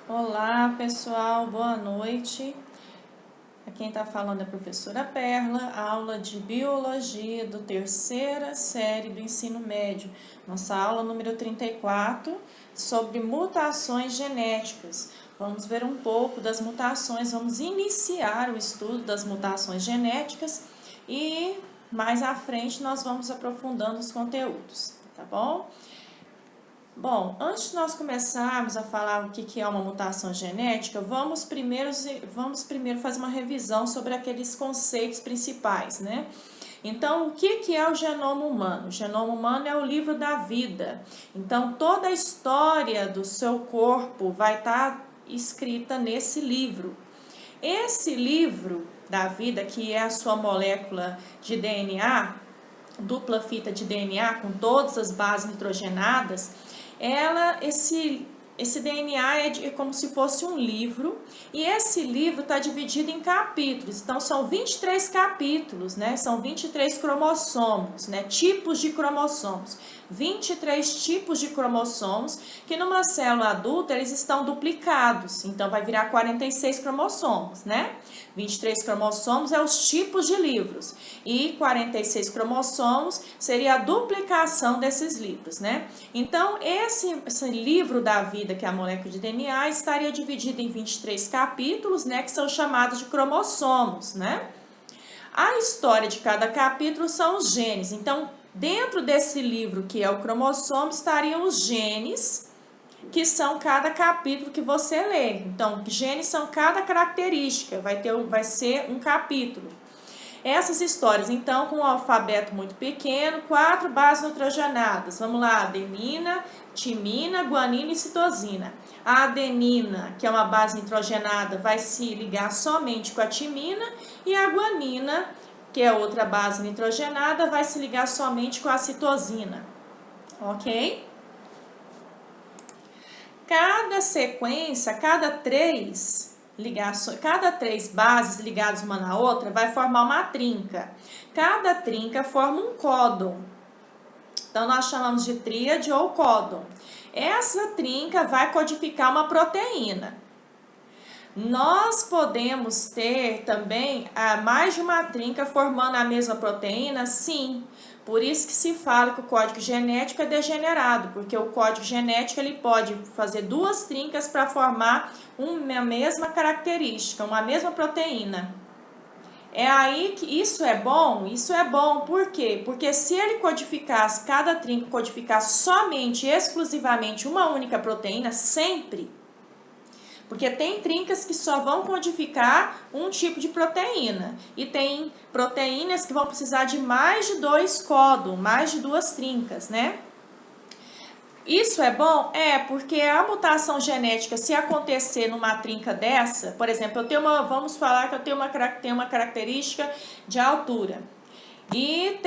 Olá, pessoal, boa noite. Quem está falando é a professora Perla, aula de Biologia do terceira série do ensino médio. Nossa aula número 34, sobre mutações genéticas. Vamos ver um pouco das mutações, vamos iniciar o estudo das mutações genéticas e mais à frente nós vamos aprofundando os conteúdos, tá bom? Bom, antes de nós começarmos a falar o que é uma mutação genética, vamos primeiro fazer uma revisão sobre aqueles conceitos principais, né? Então, o que é o genoma humano? O genoma humano é o livro da vida. Então, toda a história do seu corpo vai estar escrita nesse livro. Esse livro da vida, que é a sua molécula de DNA, dupla fita de DNA com todas as bases nitrogenadas, esse DNA é como se fosse um livro, e esse livro está dividido em capítulos. Então, são 23 capítulos, né? São 23 cromossomos, né? Tipos de cromossomos. 23 tipos de cromossomos, que numa célula adulta eles estão duplicados. Então, vai virar 46 cromossomos, né? 23 cromossomos é os tipos de livros. E 46 cromossomos seria a duplicação desses livros, né? Então, esse livro da vida, que é a molécula de DNA, estaria dividido em 23 capítulos, né, que são chamados de cromossomos, né? A história de cada capítulo são os genes. Então, dentro desse livro, que é o cromossomo, estariam os genes, que são cada capítulo que você lê. Então, genes são cada característica, vai ser um capítulo. Essas histórias, então, com um alfabeto muito pequeno, 4 bases nitrogenadas. Vamos lá, adenina, timina, guanina e citosina. A adenina, que é uma base nitrogenada, vai se ligar somente com a timina, e a guanina, que é outra base nitrogenada, vai se ligar somente com a citosina. Ok? Cada sequência, cada três bases ligadas uma na outra vai formar uma trinca. Cada trinca forma um códon. Então, nós chamamos de tríade ou códon. Essa trinca vai codificar uma proteína. Nós podemos ter também mais de uma trinca formando a mesma proteína? Sim. Por isso que se fala que o código genético é degenerado, porque o código genético ele pode fazer 2 trincas para formar uma mesma característica, uma mesma proteína. É aí que isso é bom? Isso é bom, por quê? Porque se ele codificasse, cada trinca codificasse somente, exclusivamente uma única proteína, sempre, porque tem trincas que só vão codificar um tipo de proteína. E tem proteínas que vão precisar de mais de 2 códons, mais de 2 trincas, né? Isso é bom? É, porque a mutação genética, se acontecer numa trinca dessa, por exemplo, vamos falar que eu tenho uma característica de altura. E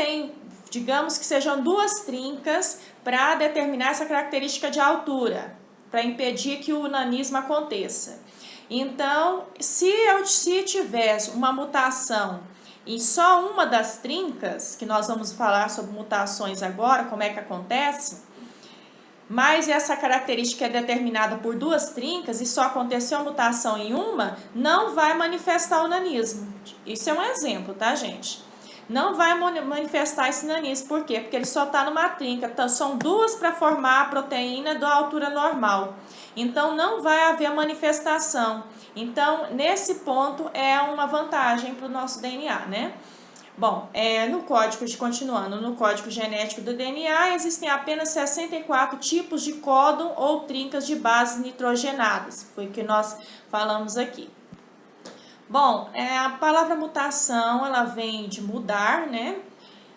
digamos que sejam 2 trincas para determinar essa característica de altura, para impedir que o nanismo aconteça. Então, se tivesse uma mutação em só uma das trincas, que nós vamos falar sobre mutações agora, como é que acontece, mas essa característica é determinada por 2 trincas e só aconteceu a mutação em uma, não vai manifestar o nanismo. Isso é um exemplo, tá, gente? Não vai manifestar esse nanismo. Por quê? Porque ele só está numa trinca. Então, são 2 para formar a proteína da altura normal. Então, não vai haver manifestação. Então, nesse ponto, é uma vantagem para o nosso DNA, né? Bom, continuando, no código genético do DNA existem apenas 64 tipos de códon ou trincas de bases nitrogenadas. Foi o que nós falamos aqui. Bom, a palavra mutação, ela vem de mudar, né?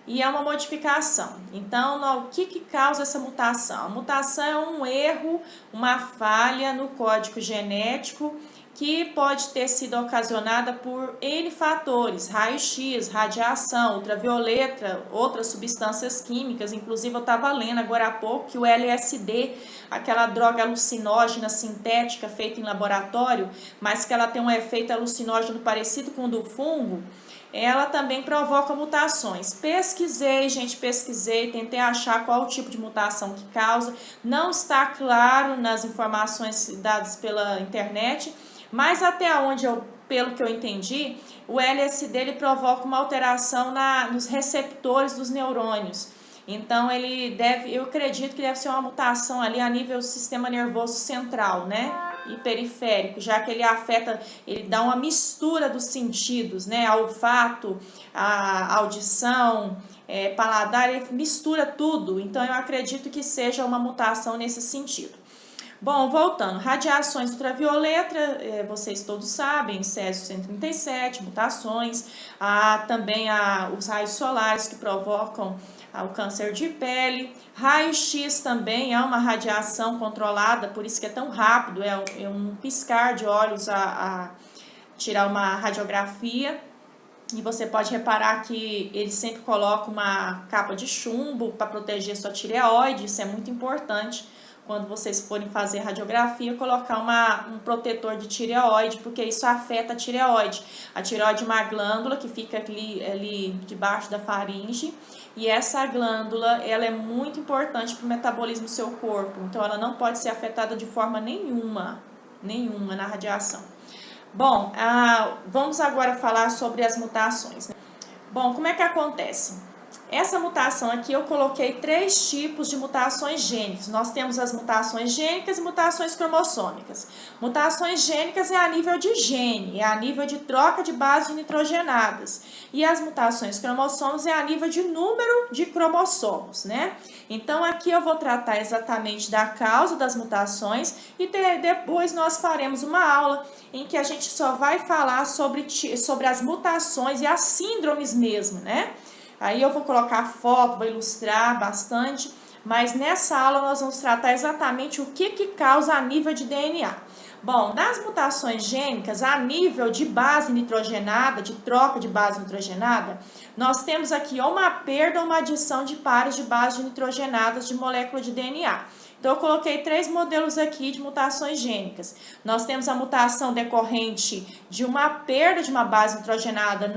E é uma modificação. Então, o que causa essa mutação? A mutação é um erro, uma falha no código genético que pode ter sido ocasionada por N fatores, raio-x, radiação, ultravioleta, outras substâncias químicas. Inclusive, eu estava lendo agora há pouco que o LSD, aquela droga alucinógena sintética feita em laboratório, mas que ela tem um efeito alucinógeno parecido com o do fungo, ela também provoca mutações. Pesquisei, gente, tentei achar qual o tipo de mutação que causa. Não está claro nas informações dadas pela internet, mas até onde pelo que eu entendi, o LSD ele provoca uma alteração nos receptores dos neurônios. Então, eu acredito que deve ser uma mutação ali a nível do sistema nervoso central, né? E periférico, já que ele dá uma mistura dos sentidos, né? A olfato, a audição, paladar, ele mistura tudo. Então, eu acredito que seja uma mutação nesse sentido. Bom, voltando, radiações ultravioleta, vocês todos sabem, Césio 137, mutações, também os raios solares que provocam o câncer de pele, raio-x também é uma radiação controlada, por isso que é tão rápido, é um piscar de olhos a tirar uma radiografia. E você pode reparar que ele sempre coloca uma capa de chumbo para proteger sua tireoide, isso é muito importante. Quando vocês forem fazer radiografia, colocar um protetor de tireoide, porque isso afeta a tireoide. A tireoide é uma glândula que fica ali debaixo da faringe, e essa glândula ela é muito importante para o metabolismo do seu corpo, então ela não pode ser afetada de forma nenhuma na radiação. Bom, vamos agora falar sobre as mutações. Bom, como é que acontece? Essa mutação aqui eu coloquei 3 tipos de mutações gênicas. Nós temos as mutações gênicas e mutações cromossômicas. Mutações gênicas é a nível de gene, é a nível de troca de bases nitrogenadas. E as mutações cromossomos é a nível de número de cromossomos, né? Então aqui eu vou tratar exatamente da causa das mutações e depois nós faremos uma aula em que a gente só vai falar sobre as mutações e as síndromes mesmo, né? Aí eu vou colocar foto, vou ilustrar bastante, mas nessa aula nós vamos tratar exatamente o que causa a nível de DNA. Bom, nas mutações gênicas, a nível de base nitrogenada, de troca de base nitrogenada, nós temos aqui ou uma perda ou uma adição de pares de bases nitrogenadas de molécula de DNA. Então, eu coloquei 3 modelos aqui de mutações gênicas. Nós temos a mutação decorrente de uma perda de uma base nitrogenada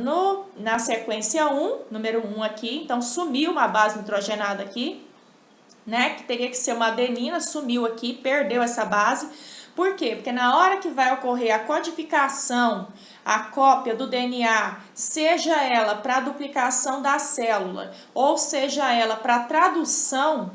na sequência 1, número 1 aqui. Então, sumiu uma base nitrogenada aqui, né? Que teria que ser uma adenina, sumiu aqui, perdeu essa base. Por quê? Porque na hora que vai ocorrer a codificação, a cópia do DNA, seja ela para duplicação da célula ou seja ela para tradução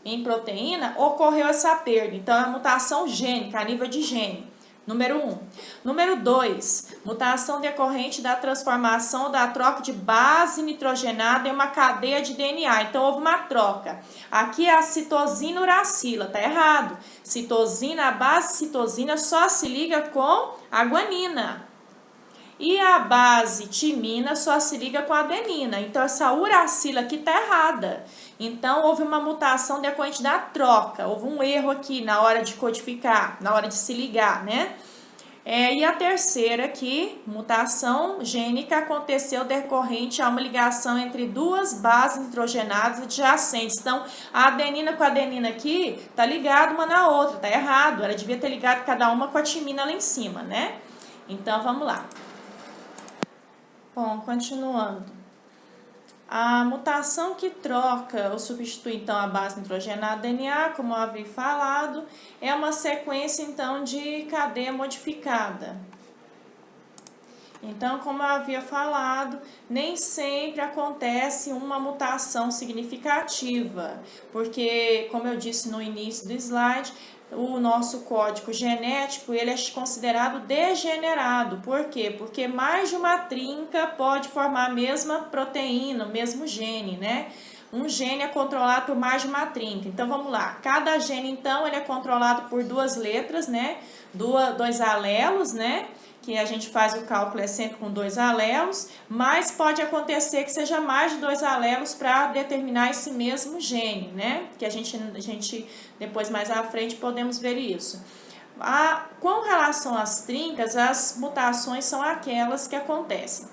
em proteína, ocorreu essa perda. Então, é a mutação gênica, a nível de gene. Número 1. Número 2, mutação decorrente da transformação ou da troca de base nitrogenada em uma cadeia de DNA. Então, houve uma troca. Aqui é a citosina uracila, tá errado. Citosina, a base citosina só se liga com a guanina. E a base timina só se liga com a adenina. Então, essa uracila aqui está errada. Então, houve uma mutação decorrente da troca. Houve um erro aqui na hora de codificar, na hora de se ligar, né? E a terceira aqui, mutação gênica, aconteceu decorrente a uma ligação entre 2 bases nitrogenadas adjacentes. Então, a adenina com a adenina aqui está ligada uma na outra, está errado. Ela devia ter ligado cada uma com a timina lá em cima, né? Então, vamos lá. Bom, continuando. A mutação que troca ou substitui, então, a base nitrogenada DNA, como eu havia falado, é uma sequência, então, de cadeia modificada. Então, como eu havia falado, nem sempre acontece uma mutação significativa, porque, como eu disse no início do slide, o nosso código genético ele é considerado degenerado. Por quê? Porque mais de uma trinca pode formar a mesma proteína, o mesmo gene, né? Um gene é controlado por mais de uma trinca. Então, vamos lá. Cada gene, então, ele é controlado por 2 letras, né? 2 alelos, né? Que a gente faz o cálculo é sempre com 2 alelos, mas pode acontecer que seja mais de 2 alelos para determinar esse mesmo gene, né? Que a gente depois mais à frente podemos ver isso. Com relação às trincas, as mutações são aquelas que acontecem.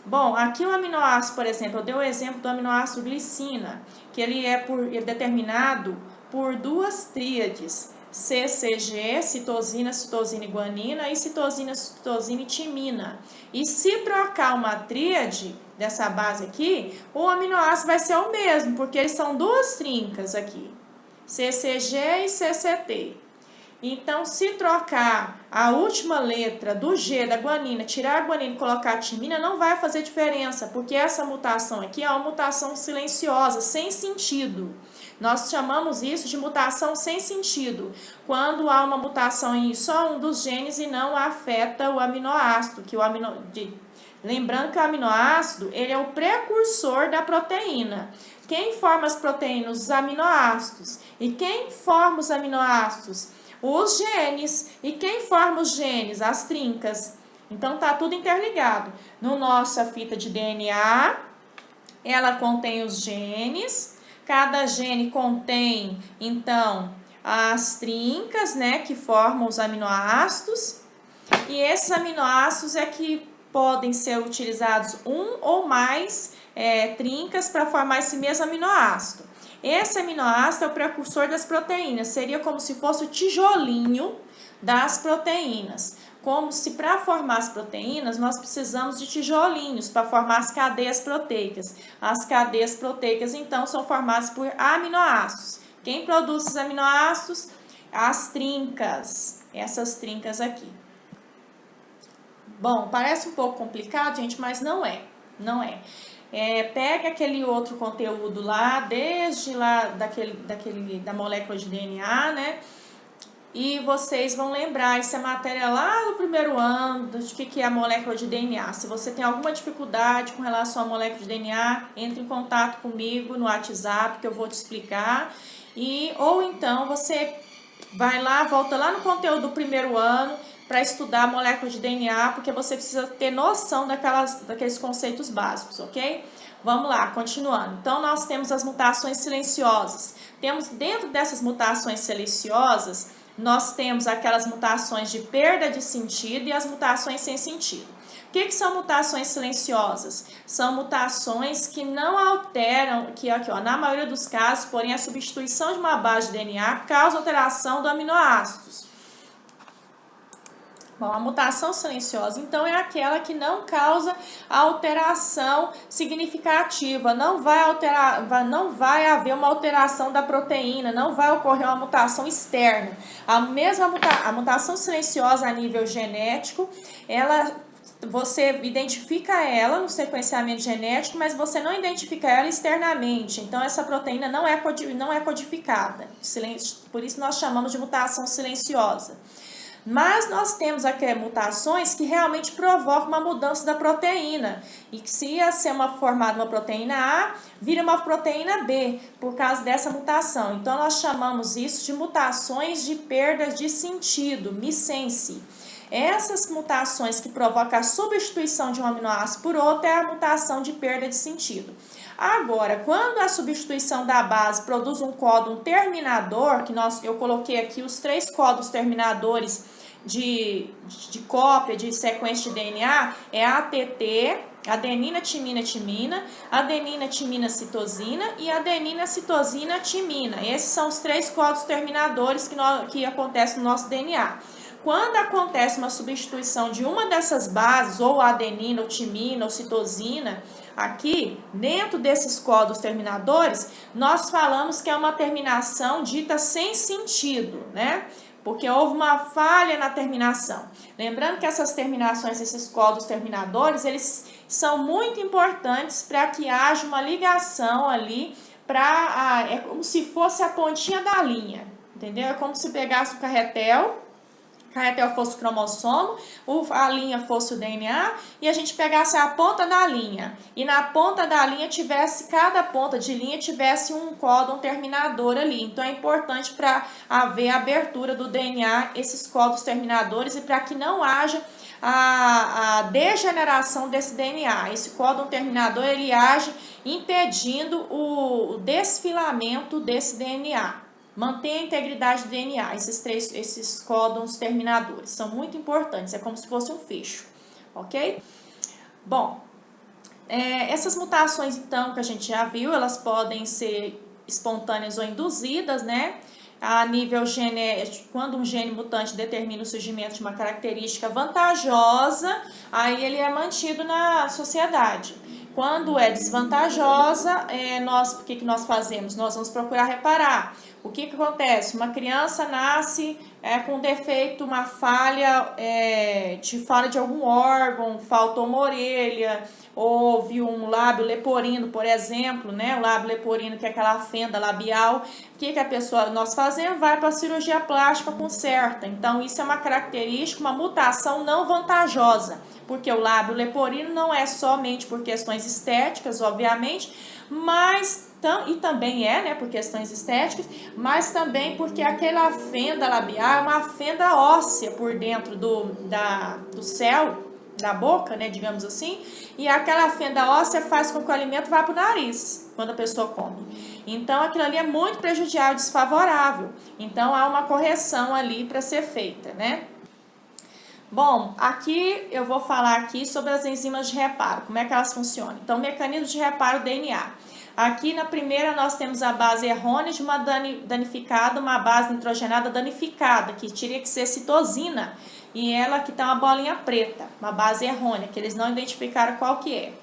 Bom, aqui o aminoácido, por exemplo, eu dei o exemplo do aminoácido glicina, que ele é determinado por 2 tríades, CCG, citosina, citosina e guanina, e citosina, citosina e timina. E se trocar uma tríade dessa base aqui, o aminoácido vai ser o mesmo, porque eles são duas trincas aqui, CCG e CCT. Então, se trocar a última letra do G da guanina, tirar a guanina e colocar a timina, não vai fazer diferença, porque essa mutação aqui é uma mutação silenciosa, sem sentido. Nós chamamos isso de mutação sem sentido, quando há uma mutação em só um dos genes e não afeta o aminoácido, lembrando que o aminoácido ele é o precursor da proteína. Quem forma as proteínas? Os aminoácidos. E quem forma os aminoácidos? Os genes. E quem forma os genes? As trincas. Então, tá tudo interligado. No nossa fita de DNA, ela contém os genes. Cada gene contém, então, as trincas, né, que formam os aminoácidos. E esses aminoácidos é que podem ser utilizados um ou mais trincas para formar esse mesmo aminoácido. Esse aminoácido é o precursor das proteínas, seria como se fosse o tijolinho das proteínas. Como se para formar as proteínas nós precisamos de tijolinhos para formar as cadeias proteicas. As cadeias proteicas então são formadas por aminoácidos. Quem produz os aminoácidos? As trincas, essas trincas aqui. Bom, parece um pouco complicado, gente, mas não é. Pega aquele outro conteúdo lá, desde lá da molécula de DNA, né? E vocês vão lembrar, isso é matéria lá do primeiro ano, de que é a molécula de DNA. Se você tem alguma dificuldade com relação à molécula de DNA, entre em contato comigo no WhatsApp, que eu vou te explicar. Ou então você vai lá, volta lá no conteúdo do primeiro ano, para estudar a molécula de DNA, porque você precisa ter noção daqueles conceitos básicos, ok? Vamos lá, continuando. Então, nós temos as mutações silenciosas. Dentro dessas mutações silenciosas, nós temos aquelas mutações de perda de sentido e as mutações sem sentido. O que são mutações silenciosas? São mutações que não alteram, que aqui, ó, na maioria dos casos, porém, a substituição de uma base de DNA causa alteração do aminoácidos. Bom, a mutação silenciosa, então, é aquela que não causa alteração significativa, não vai haver uma alteração da proteína, não vai ocorrer uma mutação externa. A mutação silenciosa a nível genético, você identifica ela no sequenciamento genético, mas você não identifica ela externamente. Então, essa proteína não é codificada. Por isso, nós chamamos de mutação silenciosa. Mas nós temos aqui mutações que realmente provocam uma mudança da proteína. E que se ia ser formada uma proteína A, vira uma proteína B, por causa dessa mutação. Então, nós chamamos isso de mutações de perda de sentido, missense. Essas mutações que provocam a substituição de um aminoácido por outro é a mutação de perda de sentido. Agora, quando a substituição da base produz um códon terminador, eu coloquei aqui os 3 códons terminadores de cópia de sequência de DNA, é a ATT, adenina, timina, timina, adenina, timina, citosina e adenina, citosina, timina. Esses são os 3 códons terminadores que acontecem no nosso DNA. Quando acontece uma substituição de uma dessas bases, ou adenina, ou timina, ou citosina, aqui, dentro desses códons terminadores, nós falamos que é uma terminação dita sem sentido, né? Porque houve uma falha na terminação. Lembrando que essas terminações, esses códons terminadores, eles são muito importantes para que haja uma ligação ali, é como se fosse a pontinha da linha, entendeu? É como se pegasse o carretel fosse o cromossomo, a linha fosse o DNA, e a gente pegasse a ponta da linha. E na ponta da linha cada ponta de linha tivesse um códon terminador ali. Então, é importante para haver a abertura do DNA, esses códons terminadores, e para que não haja a degeneração desse DNA. Esse códon terminador, ele age impedindo o desfilamento desse DNA. Mantém a integridade do DNA, esses códons terminadores, são muito importantes, é como se fosse um fecho, ok? Bom, essas mutações, então, que a gente já viu, elas podem ser espontâneas ou induzidas, né? a nível genético, quando um gene mutante determina o surgimento de uma característica vantajosa, aí ele é mantido na sociedade. Quando é desvantajosa, o que nós fazemos? Nós vamos procurar reparar. O que acontece? Uma criança nasce com defeito, uma falha de algum órgão, faltou uma orelha, houve um lábio leporino, por exemplo, né? O lábio leporino, que é aquela fenda labial. O que nós fazemos? Vai para a cirurgia plástica, conserta. Então, isso é uma característica, uma mutação não vantajosa, porque o lábio leporino não é somente por questões estéticas, obviamente, mas e também né, por questões estéticas, mas também porque aquela fenda labial é uma fenda óssea por dentro do céu da boca, né, digamos assim, e aquela fenda óssea faz com que o alimento vá para o nariz quando a pessoa come. Então, aquilo ali é muito prejudicial, desfavorável. Então, há uma correção ali para ser feita, né? Bom, aqui eu vou falar aqui sobre as enzimas de reparo, como é que elas funcionam. Então, mecanismo de reparo DNA. Aqui na primeira nós temos a base errônea de uma danificada, uma base nitrogenada danificada, que teria que ser citosina, e ela que está uma bolinha preta, uma base errônea, que eles não identificaram qual que é.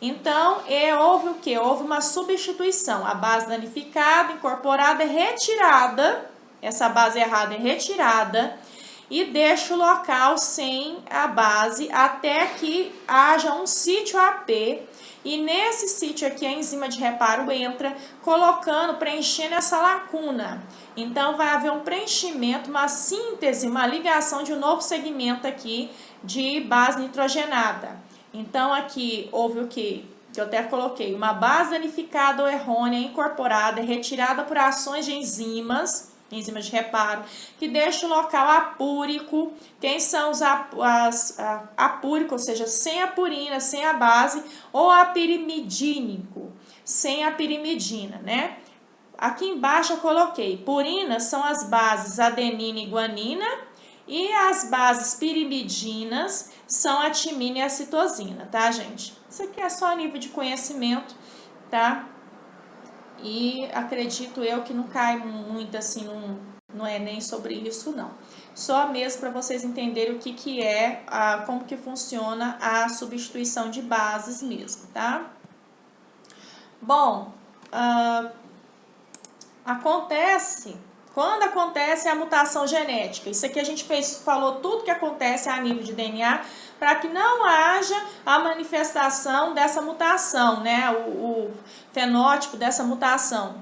Então, houve o que? Houve uma substituição, a base danificada, incorporada, é retirada, essa base errada é retirada, e deixa o local sem a base até que haja um sítio AP, e nesse sítio aqui a enzima de reparo entra, preenchendo essa lacuna. Então vai haver um preenchimento, uma síntese, uma ligação de um novo segmento aqui de base nitrogenada. Então aqui houve o que eu até coloquei, uma base danificada ou errônea incorporada, retirada por ações de enzimas de reparo, que deixa o local apúrico. Quem são os apúricos, ou seja, sem a purina, sem a base, ou apirimidínico, sem a pirimidina, né? Aqui embaixo eu coloquei, purinas são as bases adenina e guanina, e as bases pirimidinas são a timina e a citosina, tá, gente? Isso aqui é só a nível de conhecimento, tá? E acredito eu que não cai muito assim, não é nem sobre isso não. Só mesmo para vocês entenderem o que é, como que funciona a substituição de bases mesmo, tá? Bom, quando acontece a mutação genética, isso aqui a gente falou tudo que acontece a nível de DNA, para que não haja a manifestação dessa mutação, né? O fenótipo dessa mutação.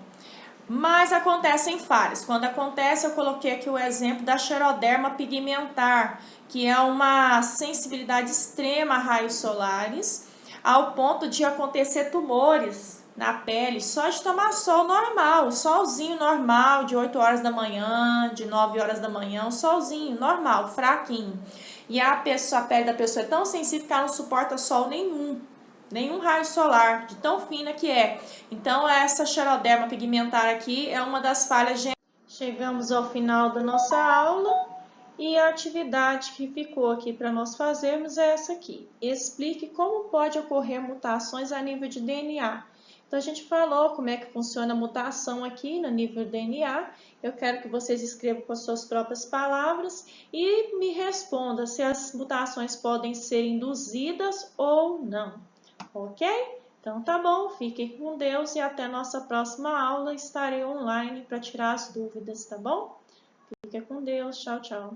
Mas acontecem falhas. Quando acontece, eu coloquei aqui o exemplo da xeroderma pigmentar, que é uma sensibilidade extrema a raios solares, ao ponto de acontecer tumores na pele só de tomar sol normal, solzinho normal, de 8 horas da manhã, de 9 horas da manhã, um solzinho normal, fraquinho. E a pele da pessoa é tão sensível que ela não suporta sol nenhum raio solar, de tão fina que é. Então, essa xeroderma pigmentar aqui é uma das falhas genéticas. Chegamos ao final da nossa aula e a atividade que ficou aqui para nós fazermos é essa aqui. Explique como pode ocorrer mutações a nível de DNA. Então, a gente falou como é que funciona a mutação aqui no nível do DNA. Eu quero que vocês escrevam com as suas próprias palavras e me respondam se as mutações podem ser induzidas ou não. Ok? Então tá bom, fiquem com Deus e até nossa próxima aula. Estarei online para tirar as dúvidas, tá bom? Fiquem com Deus, tchau, tchau.